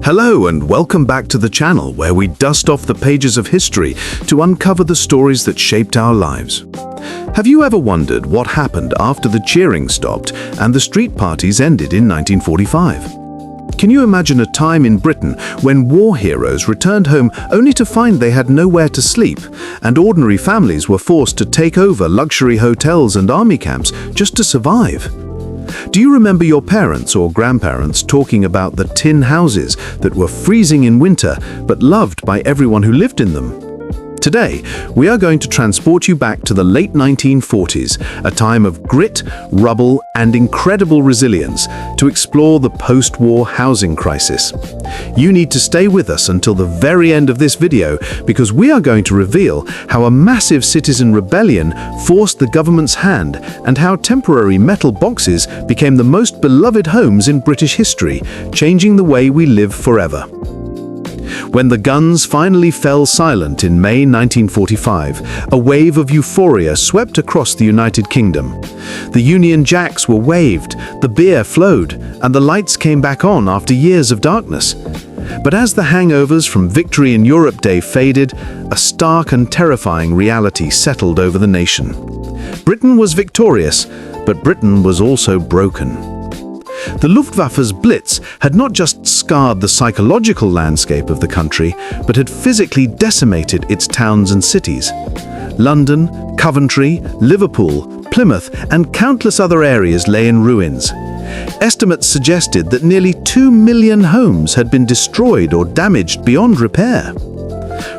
Hello and welcome back to the channel where we dust off the pages of history to uncover the stories that shaped our lives. Have you ever wondered what happened after the cheering stopped and the street parties ended in 1945? Can you imagine a time in Britain when war heroes returned home only to find they had nowhere to sleep, and ordinary families were forced to take over luxury hotels and army camps just to survive? Do you remember your parents or grandparents talking about the tin houses that were freezing in winter but loved by everyone who lived in them? Today, we are going to transport you back to the late 1940s, a time of grit, rubble, and incredible resilience to explore the post-war housing crisis. You need to stay with us until the very end of this video because we are going to reveal how a massive citizen rebellion forced the government's hand and how temporary metal boxes became the most beloved homes in British history, changing the way we live forever. When the guns finally fell silent in May 1945, a wave of euphoria swept across the United Kingdom. The Union Jacks were waved, the beer flowed, and the lights came back on after years of darkness. But as the hangovers from Victory in Europe Day faded, a stark and terrifying reality settled over the nation. Britain was victorious, but Britain was also broken. The Luftwaffe's Blitz had not just scarred the psychological landscape of the country, but had physically decimated its towns and cities. London, Coventry, Liverpool, Plymouth, and countless other areas lay in ruins. Estimates suggested that nearly 2 million homes had been destroyed or damaged beyond repair.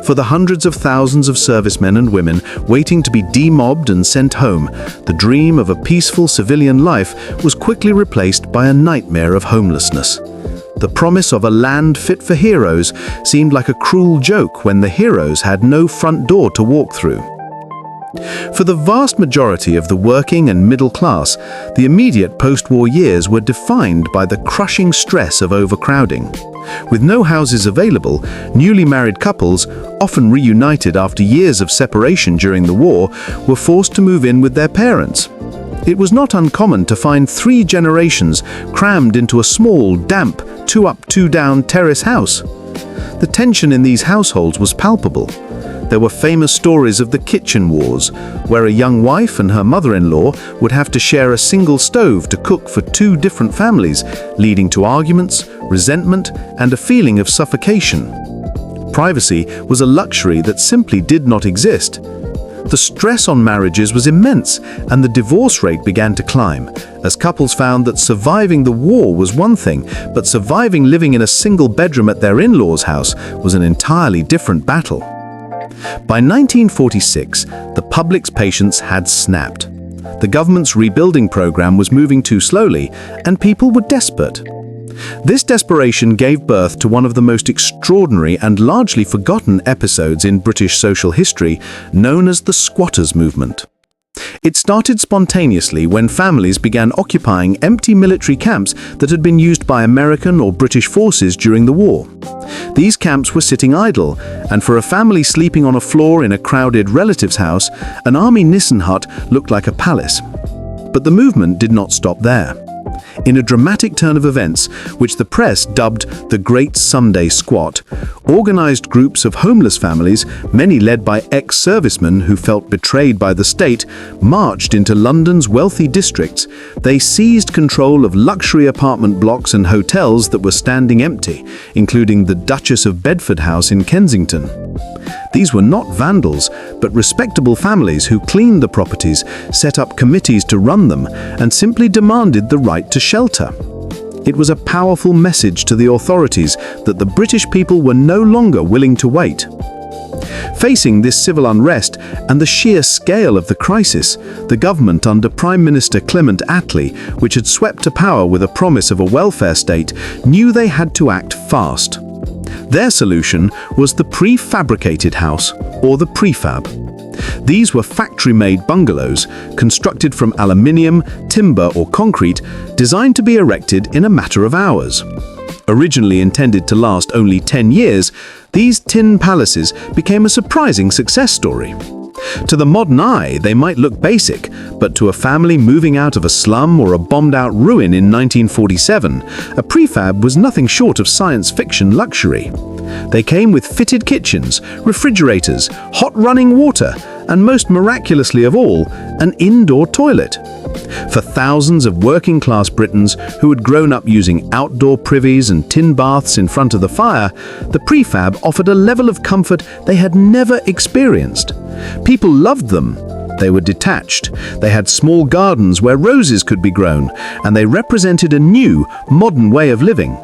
For the hundreds of thousands of servicemen and women waiting to be demobbed and sent home, the dream of a peaceful civilian life was quickly replaced by a nightmare of homelessness. The promise of a land fit for heroes seemed like a cruel joke when the heroes had no front door to walk through. For the vast majority of the working and middle class, the immediate post-war years were defined by the crushing stress of overcrowding. With no houses available, newly married couples, often reunited after years of separation during the war, were forced to move in with their parents. It was not uncommon to find 3 generations crammed into a small, damp, 2-up, 2-down terrace house. The tension in these households was palpable. There were famous stories of the kitchen wars, where a young wife and her mother-in-law would have to share a single stove to cook for 2 different families, leading to arguments, resentment, and a feeling of suffocation. Privacy was a luxury that simply did not exist. The stress on marriages was immense, and the divorce rate began to climb, as couples found that surviving the war was one thing, but surviving living in a single bedroom at their in-laws' house was an entirely different battle. By 1946, the public's patience had snapped. The government's rebuilding program was moving too slowly, and people were desperate. This desperation gave birth to one of the most extraordinary and largely forgotten episodes in British social history, known as the squatters' movement. It started spontaneously when families began occupying empty military camps that had been used by American or British forces during the war. These camps were sitting idle, and for a family sleeping on a floor in a crowded relative's house, an army Nissen hut looked like a palace. But the movement did not stop there. In a dramatic turn of events, which the press dubbed the Great Sunday Squat, organized groups of homeless families, many led by ex-servicemen who felt betrayed by the state, marched into London's wealthy districts. They seized control of luxury apartment blocks and hotels that were standing empty, including the Duchess of Bedford House in Kensington. These were not vandals, but respectable families who cleaned the properties, set up committees to run them, and simply demanded the right to shelter. It was a powerful message to the authorities that the British people were no longer willing to wait. Facing this civil unrest and the sheer scale of the crisis, the government under Prime Minister Clement Attlee, which had swept to power with a promise of a welfare state, knew they had to act fast. Their solution was the prefabricated house, or the prefab. These were factory-made bungalows, constructed from aluminium, timber or concrete, designed to be erected in a matter of hours. Originally intended to last only 10 years, these tin palaces became a surprising success story. To the modern eye, they might look basic, but to a family moving out of a slum or a bombed-out ruin in 1947, a prefab was nothing short of science fiction luxury. They came with fitted kitchens, refrigerators, hot running water, and most miraculously of all, an indoor toilet. For thousands of working-class Britons who had grown up using outdoor privies and tin baths in front of the fire, the prefab offered a level of comfort they had never experienced. People loved them. They were detached, they had small gardens where roses could be grown, and they represented a new, modern way of living.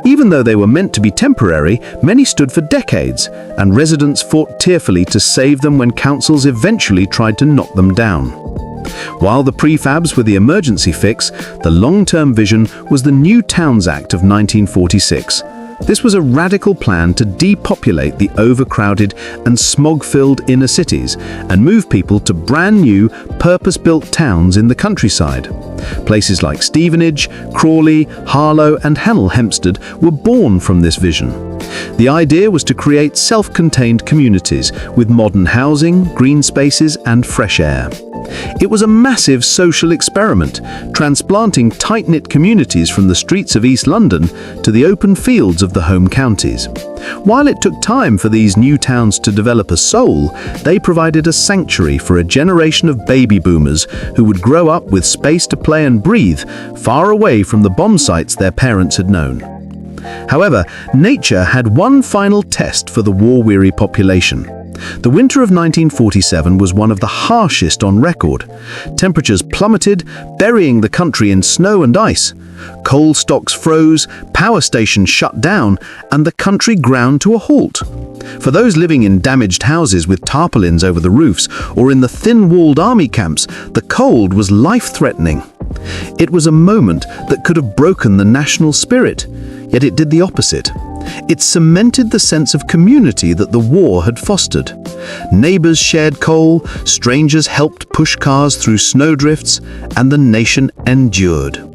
Even though they were meant to be temporary, many stood for decades, and residents fought tearfully to save them when councils eventually tried to knock them down. While the prefabs were the emergency fix, the long-term vision was the New Towns Act of 1946. This was a radical plan to depopulate the overcrowded and smog-filled inner cities and move people to brand-new, purpose-built towns in the countryside. Places like Stevenage, Crawley, Harlow and Hemel Hempstead were born from this vision. The idea was to create self-contained communities with modern housing, green spaces and fresh air. It was a massive social experiment, transplanting tight-knit communities from the streets of East London to the open fields of the home counties. While it took time for these new towns to develop a soul, they provided a sanctuary for a generation of baby boomers who would grow up with space to play and breathe, far away from the bomb sites their parents had known. However, nature had one final test for the war-weary population. The winter of 1947 was one of the harshest on record. Temperatures plummeted, burying the country in snow and ice. Coal stocks froze, power stations shut down, and the country ground to a halt. For those living in damaged houses with tarpaulins over the roofs or in the thin-walled army camps, the cold was life-threatening. It was a moment that could have broken the national spirit, yet it did the opposite. It cemented the sense of community that the war had fostered. Neighbors shared coal, strangers helped push cars through snowdrifts, and the nation endured.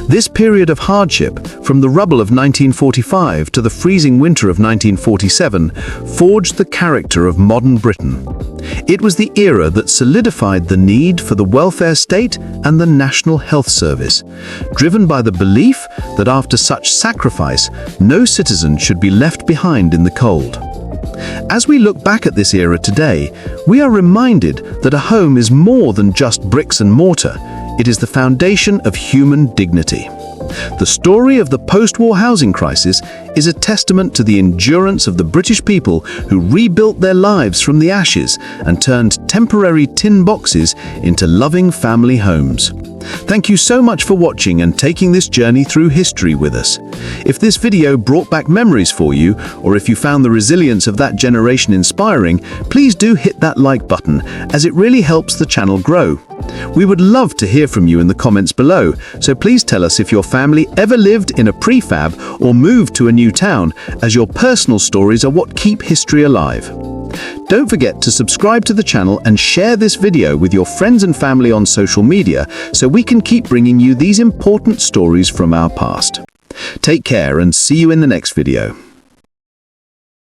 This period of hardship, from the rubble of 1945 to the freezing winter of 1947, forged the character of modern Britain. It was the era that solidified the need for the welfare state and the National Health Service, driven by the belief that after such sacrifice, no citizen should be left behind in the cold. As we look back at this era today, we are reminded that a home is more than just bricks and mortar. It is the foundation of human dignity. The story of the post-war housing crisis is a testament to the endurance of the British people who rebuilt their lives from the ashes and turned temporary tin boxes into loving family homes. Thank you so much for watching and taking this journey through history with us. If this video brought back memories for you, or if you found the resilience of that generation inspiring, please do hit that like button, as it really helps the channel grow. We would love to hear from you in the comments below, so please tell us if your family ever lived in a prefab or moved to a new town, as your personal stories are what keep history alive. Don't forget to subscribe to the channel and share this video with your friends and family on social media so we can keep bringing you these important stories from our past. Take care and see you in the next video.